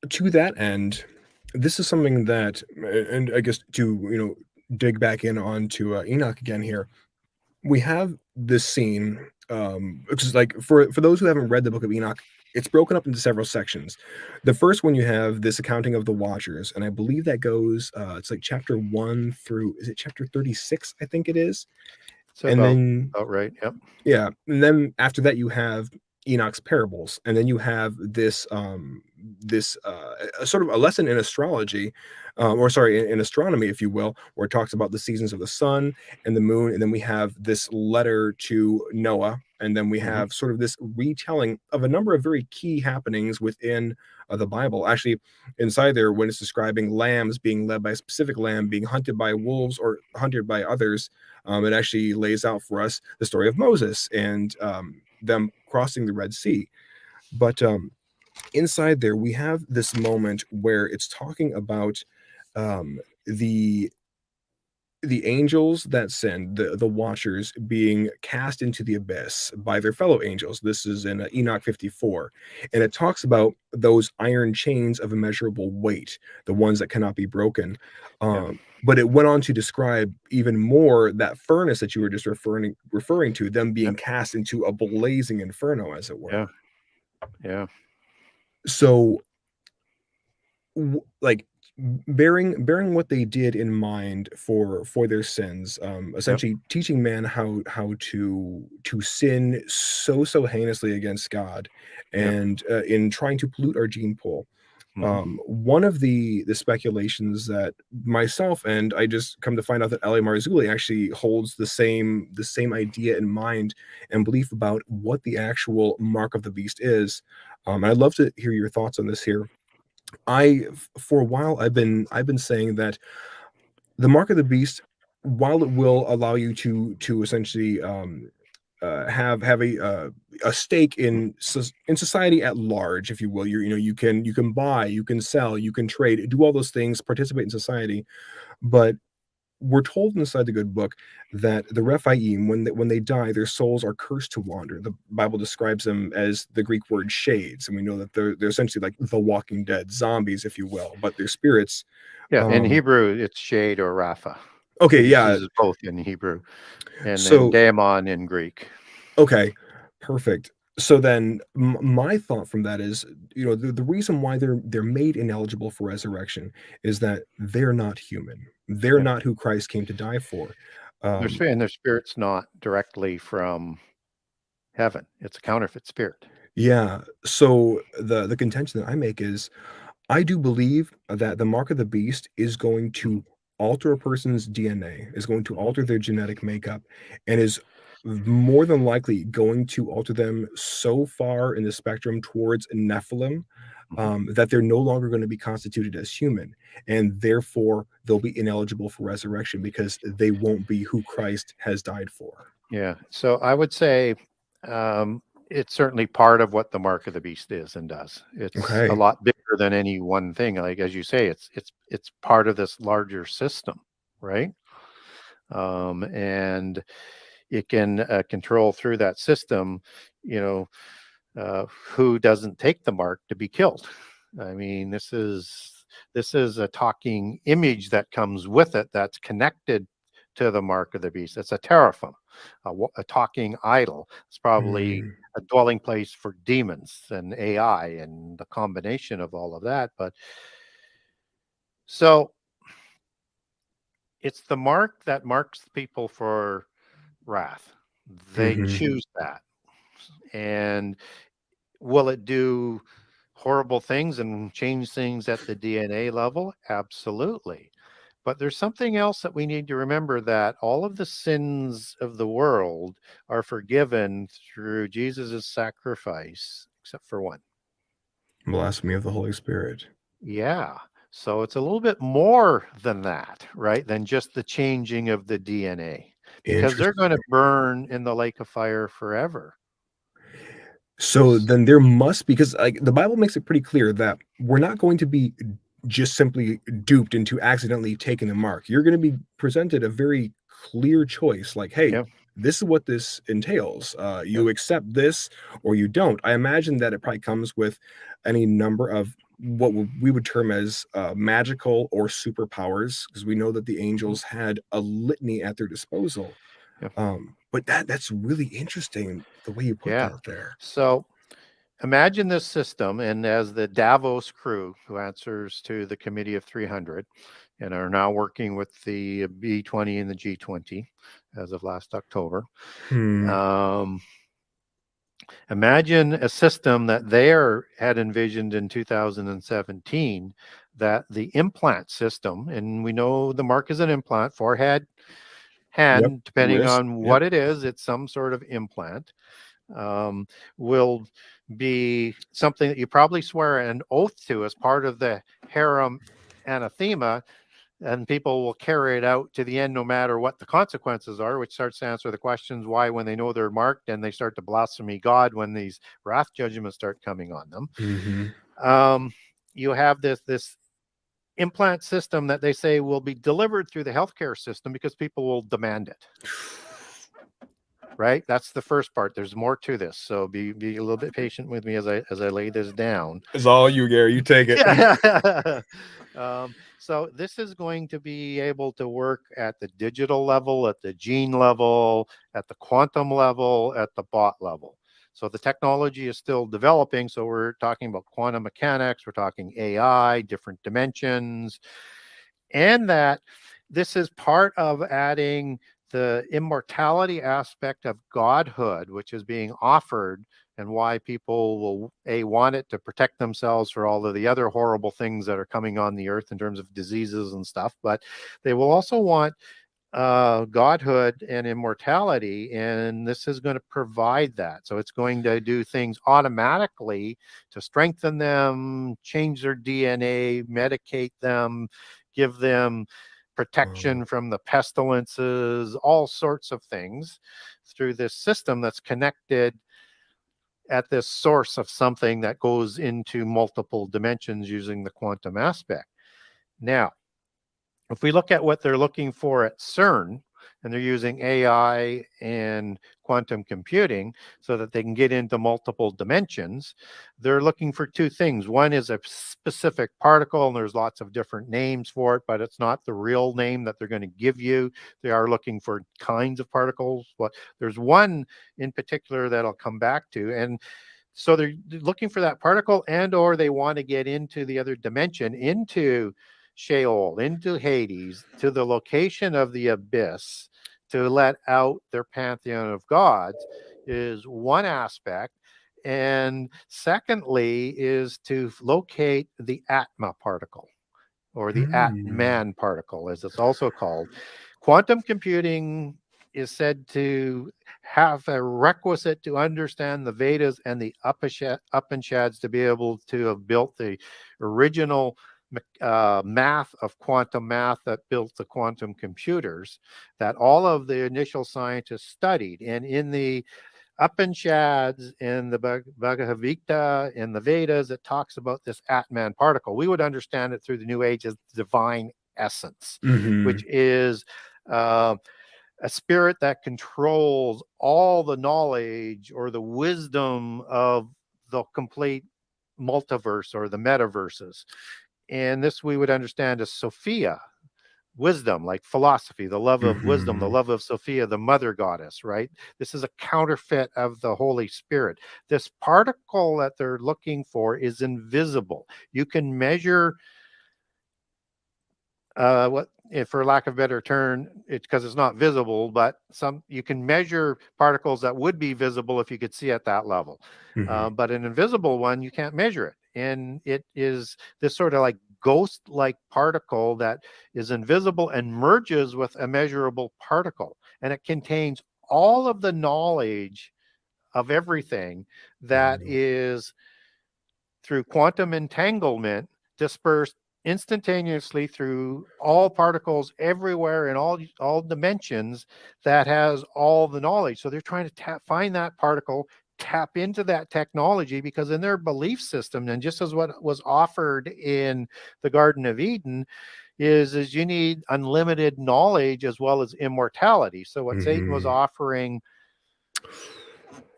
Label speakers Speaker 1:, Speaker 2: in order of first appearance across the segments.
Speaker 1: to that end, this is something that, and I guess to dig back in onto Enoch again here. We have this scene, which is like for those who haven't read the Book of Enoch, it's broken up into several sections. The first one you have this accounting of the Watchers, and I believe that goes, it's like chapter 1 through, is it chapter 36? I think it is.
Speaker 2: It's
Speaker 1: And
Speaker 2: about
Speaker 1: then
Speaker 2: right. Yep.
Speaker 1: yeah, and then after that you have Enoch's parables, and then you have this a sort of a lesson in astrology, or sorry, in astronomy, if you will, where it talks about the seasons of the sun and the moon, and then we have this letter to Noah, and then we
Speaker 2: Mhm.
Speaker 1: have sort of this retelling of a number of very key happenings within the Bible. Actually, inside there, when it's describing lambs being led by a specific lamb being hunted by wolves or hunted by others, it actually lays out for us the story of Moses and them crossing the Red Sea. But inside there, we have this moment where it's talking about um, the the angels that sinned, the watchers being cast into the abyss by their fellow angels. This is in Enoch 54. And it talks about those iron chains of immeasurable weight, the ones that cannot be broken.
Speaker 2: Yeah.
Speaker 1: But it went on to describe even more that furnace that you were just referring to, them being
Speaker 2: Yep.
Speaker 1: cast into a blazing inferno, as it
Speaker 2: Yeah.
Speaker 1: were.
Speaker 2: Yeah.
Speaker 1: So like bearing what they did in mind for their sins,
Speaker 2: Yep.
Speaker 1: essentially teaching man how to sin so heinously against God,
Speaker 2: Yep.
Speaker 1: and in trying to pollute our gene pool.
Speaker 2: Mhm.
Speaker 1: One of the speculations that myself, and I just come to find out that Eli Marzulli actually holds the same idea in mind and belief about what the actual mark of the beast is. I'd love to hear your thoughts on this here. For a while, I've been saying that the mark of the beast, while it will allow you to essentially have a stake in society at large, if you will, you can buy, you can sell, you can trade, do all those things, participate in society, but we're told inside the good book that the Rephaim, when they die, their souls are cursed to wander. The Bible describes them as the Greek word shades, and we know that they're essentially like the Walking Dead zombies, if you will, but their spirits.
Speaker 2: Yeah. In
Speaker 1: Um,
Speaker 2: Hebrew, it's shade or Rapha.
Speaker 1: okay,
Speaker 2: It
Speaker 1: yeah.
Speaker 2: uses both in Hebrew, and then
Speaker 1: So
Speaker 2: daemon in Greek.
Speaker 1: okay, perfect. So then, my thought from that is, the reason why they're made ineligible for resurrection is that they're not human. They're
Speaker 2: Yeah.
Speaker 1: not who Christ came to die for. Um,
Speaker 2: And their spirit's not directly from heaven. It's a counterfeit spirit.
Speaker 1: Yeah. So the contention that I make is I do believe that the mark of the beast is going
Speaker 2: Mhm.
Speaker 1: to alter a person's DNA, is going to
Speaker 2: Mhm.
Speaker 1: alter their genetic makeup, and is more than likely going to alter them so far in the spectrum towards Nephilim,
Speaker 2: Mhm.
Speaker 1: that they're no longer going to be constituted as human, and therefore they'll be ineligible for resurrection because they won't be who Christ has died for.
Speaker 2: Yeah. So I would say um, it's certainly part of what the mark of the beast is and does. It's a
Speaker 1: Okay.
Speaker 2: lot bigger than any one thing. Like as you say, it's part of this larger system, right? And it can control through that system, you know, who doesn't take the mark to be killed. I mean, this is a talking image that comes with it that's connected to the mark of the beast. It's a teraphim, a talking idol. It's probably
Speaker 1: Mm,
Speaker 2: a dwelling place for demons and AI and the combination of all of that. But so it's the mark that marks people for wrath. They
Speaker 1: mhm.
Speaker 2: choose that. And will it do horrible things and change things at the DNA level? Absolutely. But there's something else that we need to remember, that all of the sins of the world are forgiven through Jesus' sacrifice, except for one.
Speaker 1: Blasphemy of the Holy Spirit.
Speaker 2: Yeah. So it's a little bit more than that, right? Than just the changing of the DNA, because they're
Speaker 1: Interesting.
Speaker 2: going to burn in the lake of fire forever.
Speaker 1: So then there must, because like the Bible makes it pretty clear that we're not going to be just simply duped into accidentally taking the mark. You're going to be presented a very clear choice, like, hey,
Speaker 2: Yeah.
Speaker 1: this is what this entails.
Speaker 2: Yeah.
Speaker 1: You accept this or you don't. I imagine that it probably comes with any number of what we would term as magical or superpowers, because we know that the angels had a litany at their disposal.
Speaker 2: Yeah.
Speaker 1: But that's really interesting the way you put
Speaker 2: Yeah.
Speaker 1: that there.
Speaker 2: So imagine this system, and as the Davos crew, who answers to the Committee of 300 and are now working with the B20 and the G20 as of last October,
Speaker 1: Hmm.
Speaker 2: um, imagine a system that they had envisioned in 2017, that the implant system, and we know the mark is an implant, forehead,
Speaker 1: Yep.
Speaker 2: hand, depending
Speaker 1: Wrist.
Speaker 2: on
Speaker 1: Yep.
Speaker 2: what it is, it's some sort of implant, will be something that you probably swear an oath to as part of the harem anathema, and people will carry it out to the end no matter what the consequences are, which starts to answer the questions why, when they know they're marked, and they start to blaspheme God when these wrath judgments start coming on them.
Speaker 1: Hmm.
Speaker 2: Um, you have this implant system that they say will be delivered through the healthcare system because people will demand it. Right? That's the first part. There's more to this, so be a little bit patient with me as I lay this down.
Speaker 1: It's all you, Gary. You take it.
Speaker 2: So this is going to be able to work at the digital level, at the gene level, at the quantum level, at the bot level. So the technology is still developing. So we're talking about quantum mechanics, we're talking AI, different dimensions, and that this is part of adding the immortality aspect of godhood, which is being offered, and why people will want it to protect themselves for all of the other horrible things that are coming on the earth in terms of diseases and stuff. But they will also want godhood and immortality, and this is going to provide that. So it's going to do things automatically to strengthen them, change their DNA, medicate them, give them protection from the pestilences, all sorts of things through this system that's connected at this source of something that goes into multiple dimensions using the quantum aspect. Now, if we look at what they're looking for at CERN, and they're using AI and quantum computing so that they can get into multiple dimensions, they're looking for two things. One is a specific particle, and there's lots of different names for it, but it's not the real name that they're going to give you. They are looking for kinds of particles. But there's one in particular that I'll come back to. And so they're looking for that particle, and or they want to get into the other dimension, into Sheol, into Hades, to the location of the abyss, to let out their pantheon of gods, is one aspect. And secondly, is to locate the Atma particle, or the
Speaker 1: Hmm.
Speaker 2: Atman particle, as it's also called. Quantum computing is said to have a requisite to understand the Vedas and the Upanishads to be able to have built the original math of quantum math that built the quantum computers that all of the initial scientists studied. And in the Upanishads, in the Bhagavad Gita, in the Vedas, it talks about this Atman particle. We would understand it through the New Age as divine essence,
Speaker 1: Hmm.
Speaker 2: which is uh, a spirit that controls all the knowledge or the wisdom of the complete multiverse or the metaverses. And this we would understand as Sophia, wisdom, like philosophy, the love of wisdom, the
Speaker 1: Hmm.
Speaker 2: love of Sophia, the mother goddess, right? This is a counterfeit of the Holy Spirit. This particle that they're looking for is invisible. You can measure what, if for lack of a better term, it's because it's not visible, but some you can measure particles that would be visible if you could see at that level.
Speaker 1: Hmm.
Speaker 2: But an invisible one, you can't measure it. And it is this sort of like ghost like particle that is invisible and merges with a measurable particle. And it contains all of the knowledge of everything that
Speaker 1: Wow.
Speaker 2: is through quantum entanglement dispersed instantaneously through all particles everywhere in all dimensions, that has all the knowledge. So they're trying to find that particle, tap into that technology, because in their belief system, and just as what was offered in the Garden of Eden, is you need unlimited knowledge as well as immortality. So what Satan was
Speaker 1: Hmm.
Speaker 2: offering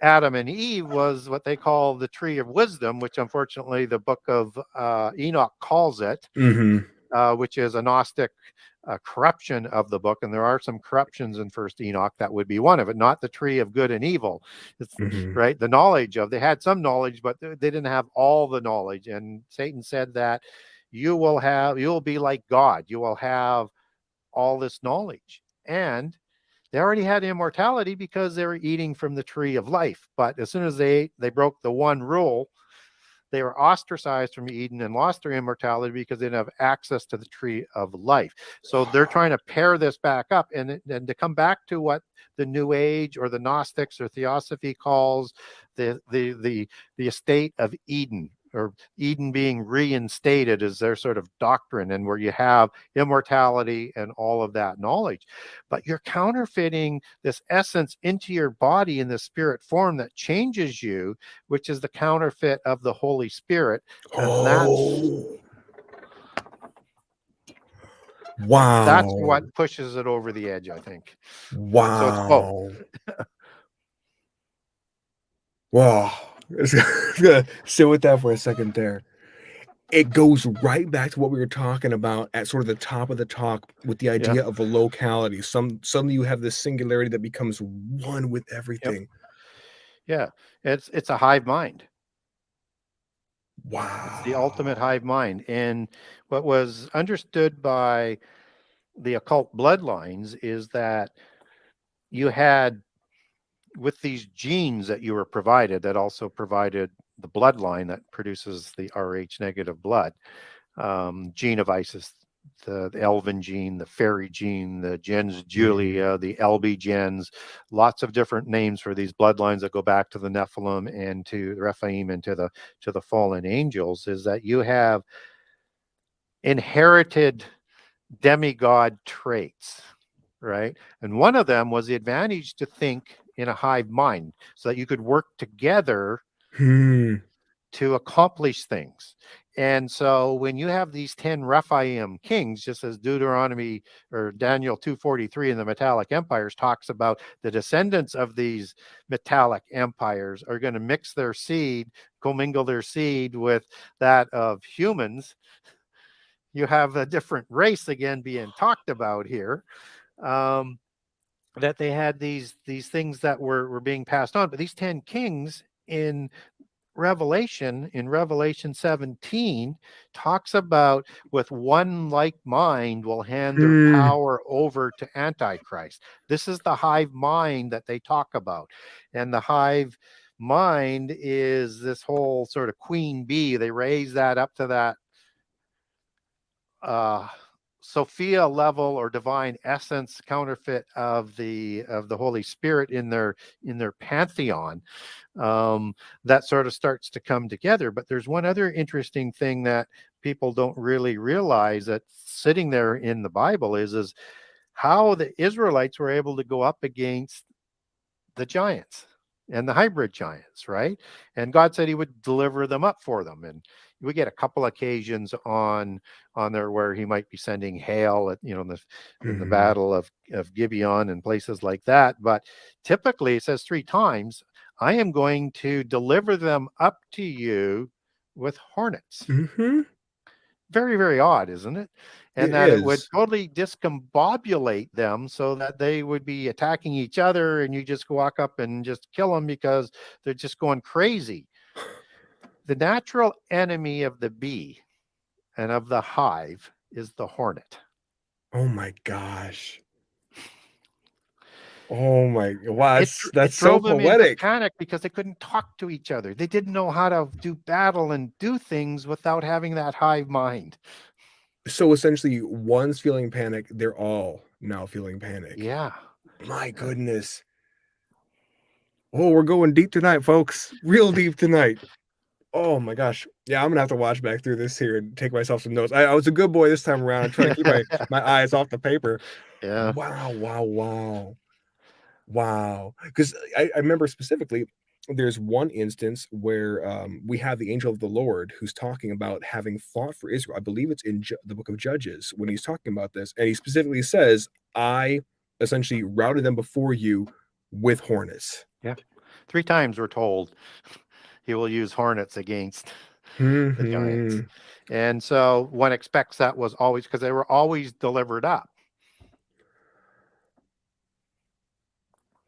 Speaker 2: Adam and Eve was what they call the tree of wisdom, which unfortunately the book of Enoch calls it, which is a Gnostic corruption of the book. And there are some corruptions in First Enoch. That would be one of it, not the tree of good and evil. It's, right? The knowledge of, they had some knowledge, but they didn't have all the knowledge. And Satan said that you will be like God. You will have all this knowledge. And they already had immortality because they were eating from the tree of life. But as soon as they ate, they broke the one rule. They were ostracized from Eden and lost their immortality because they didn't have access to the tree of life. So they're trying to pair this back up and to come back to what the New Age or the Gnostics or Theosophy calls the estate of Eden, or Eden being reinstated as their sort of doctrine, and where you have immortality and all of that knowledge. But you're counterfeiting this essence into your body in the spirit form that changes you, which is the counterfeit of the Holy Spirit. And that's what pushes it over the edge, I think.
Speaker 1: Wow.
Speaker 2: So it's both.
Speaker 1: Wow. I'm gonna sit with that for a second there. It goes right back to what we were talking about at sort of the top of the talk with the idea of a locality. Suddenly you have this singularity that becomes one with everything.
Speaker 2: Yeah, it's a hive mind.
Speaker 1: Wow.
Speaker 2: It's the ultimate hive mind. And what was understood by the occult bloodlines is that you had, with these genes that you were provided, that also provided the bloodline that produces the Rh negative blood, gene of Isis, the Elven gene, the fairy gene, the gens Julia, the LB gens, lots of different names for these bloodlines that go back to the Nephilim and to the Rephaim and to the fallen angels, is that you have inherited demigod traits, right? And one of them was the advantage to think in a hive mind so that you could work together to accomplish things. And so when you have these 10 Rephaim kings, just as Deuteronomy or Daniel 2:43 in the metallic empires talks about, the descendants of these metallic empires are going to mix their seed, commingle their seed with that of humans. You have a different race again being talked about here. That they had these things that were being passed on. But these 10 kings in Revelation 17 talks about, with one like mind will hand their power over to Antichrist. This is the hive mind that they talk about. And the hive mind is this whole sort of queen bee. They raise that up to that Sophia level or divine essence counterfeit of the Holy Spirit in their pantheon. That sort of starts to come together. But there's one other interesting thing that people don't really realize that's sitting there in the Bible is how the Israelites were able to go up against the giants and the hybrid giants, right? And God said he would deliver them up for them. And we get a couple occasions on there where he might be sending hail at, in the battle of Gibeon and places like that. But typically it says 3 times, I am going to deliver them up to you with hornets. Very, very odd, isn't it? And it would totally discombobulate them so that they would be attacking each other and you just walk up and just kill them because they're just going crazy. The natural enemy of the bee and of the hive is the hornet.
Speaker 1: Oh my gosh. Oh my, wow, that's so
Speaker 2: drove them into
Speaker 1: poetic.
Speaker 2: panic because they couldn't talk to each other. They didn't know how to do battle and do things without having that hive mind.
Speaker 1: So essentially, one's feeling panic, they're all now feeling panic.
Speaker 2: Yeah.
Speaker 1: My goodness. Oh, we're going deep tonight, folks. Real deep tonight. Oh my gosh. Yeah, I'm gonna have to watch back through this here and take myself some notes. I was a good boy this time around. I'm trying to keep my eyes off the paper.
Speaker 2: Yeah.
Speaker 1: Wow. Because I remember specifically, there's one instance where we have the angel of the Lord who's talking about having fought for Israel. I believe it's in the book of Judges when he's talking about this. And he specifically says, I essentially routed them before you with hornets.
Speaker 2: Yeah. 3 times we're told he will use hornets against the giants.
Speaker 1: Hmm.
Speaker 2: And so one expects that was always because they were always delivered up.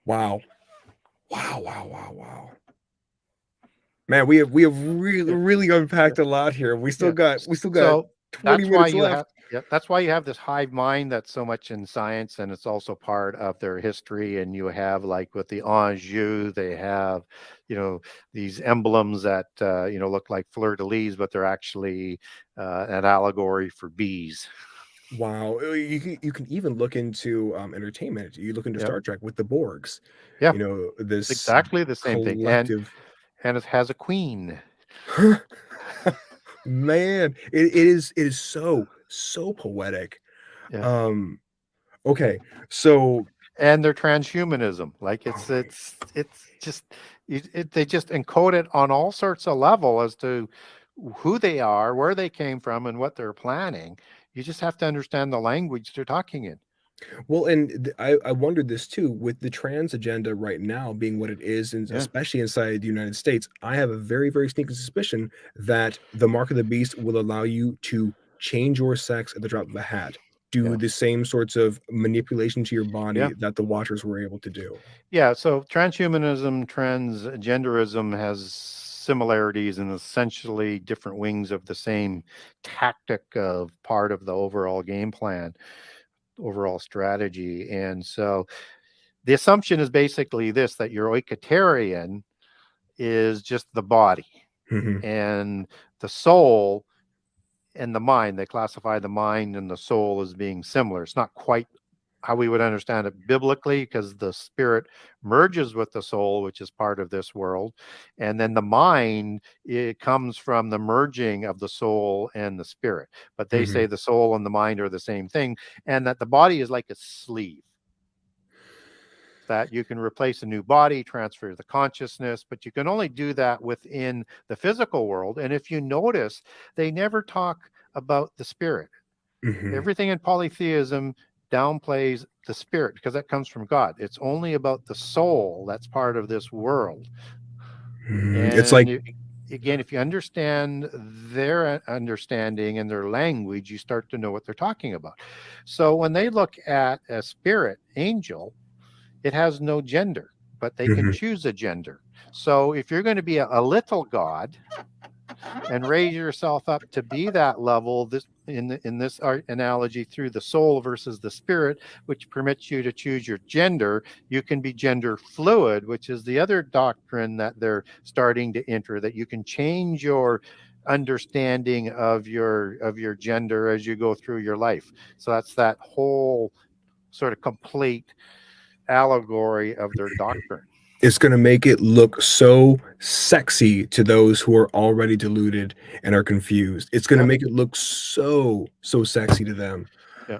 Speaker 1: Wow. Wow, wow, wow, wow. Man, we have really
Speaker 2: Yeah,
Speaker 1: really
Speaker 2: yeah,
Speaker 1: unpacked a lot here.
Speaker 2: yeah.
Speaker 1: We still got
Speaker 2: So
Speaker 1: 20
Speaker 2: that's why
Speaker 1: minutes
Speaker 2: you
Speaker 1: left.
Speaker 2: have yeah, that's why you have this hive mind that's so much in science, and it's also part of their history. And you have like with the Anjou, they have, you know, these emblems that look like fleur de lis, but they're actually an allegory for bees.
Speaker 1: Wow. You can even look into entertainment. You look into
Speaker 2: Yeah,
Speaker 1: Star Trek with the Borgs.
Speaker 2: yeah,
Speaker 1: You know,
Speaker 2: it's
Speaker 1: this
Speaker 2: exactly the same thing.
Speaker 1: collective.
Speaker 2: And it has a queen.
Speaker 1: Man, it is so poetic.
Speaker 2: Yeah.
Speaker 1: Um, okay, so
Speaker 2: And their transhumanism, like
Speaker 1: all right.
Speaker 2: it's just they just encode it on all sorts of level as to who they are, where they came from, and what they're planning. You just have to understand the language they're talking in.
Speaker 1: Well, and I wondered this too with the trans agenda right now being what it is, and
Speaker 2: Yeah,
Speaker 1: especially inside the United States. I have a very, very sneaky suspicion that the mark of the beast will allow you to change your sex at the drop of a hat, do
Speaker 2: yeah,
Speaker 1: the same sorts of manipulation to your
Speaker 2: yeah,
Speaker 1: body that the Watchers were able to do.
Speaker 2: yeah. So transhumanism, transgenderism has similarities and essentially different wings of the same tactic of part of the overall game plan, overall strategy. And so the assumption is basically this, that your oikotarian is just the body,
Speaker 1: Mhm,
Speaker 2: and the soul and the mind, they classify the mind and the soul as being similar. It's not quite how we would understand it biblically, because the spirit merges with the soul, which is part of this world. And then the mind, it comes from the merging of the soul and the spirit. But they
Speaker 1: mhm,
Speaker 2: say the soul and the mind are the same thing, and that the body is like a sleeve, that you can replace a new body, transfer the consciousness, but you can only do that within the physical world. And if you notice, they never talk about the spirit.
Speaker 1: mhm,
Speaker 2: Everything in polytheism downplays the spirit because that comes from God. It's only about the soul that's part of this world.
Speaker 1: mhm. It's
Speaker 2: And
Speaker 1: like
Speaker 2: you, again, if you understand their understanding and their language, you start to know what they're talking about. So when they look at a spirit angel, it has no gender, but they can
Speaker 1: mhm,
Speaker 2: choose a gender. So if you're going to be a little god and raise yourself up to be that level, this in this art analogy through the soul versus the spirit, which permits you to choose your gender, you can be gender fluid, which is the other doctrine that they're starting to enter, that you can change your understanding of your gender as you go through your life. So that's that whole sort of complete allegory of their doctrine.
Speaker 1: it's gonna make it look so sexy to those who are already deluded and are confused. It's gonna
Speaker 2: Yeah,
Speaker 1: make it look so sexy to them.
Speaker 2: yeah.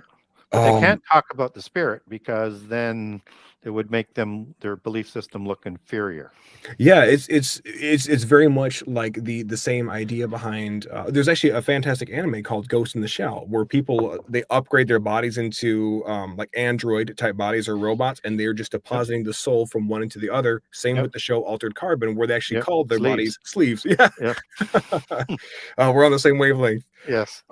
Speaker 2: But they
Speaker 1: Um,
Speaker 2: can't talk about the spirit because then it would make them their belief system look inferior.
Speaker 1: yeah, it's very much like the same idea behind. There's actually a fantastic anime called Ghost in the Shell, where people they upgrade their bodies into like android type bodies or robots, and they're just
Speaker 2: Yep,
Speaker 1: depositing the soul from one into the other. Same
Speaker 2: yep,
Speaker 1: with the show Altered Carbon, where they actually
Speaker 2: yep.
Speaker 1: called their
Speaker 2: Sleeves.
Speaker 1: bodies sleeves. Yeah,
Speaker 2: Yep.
Speaker 1: we're on the same wavelength.
Speaker 2: Yes.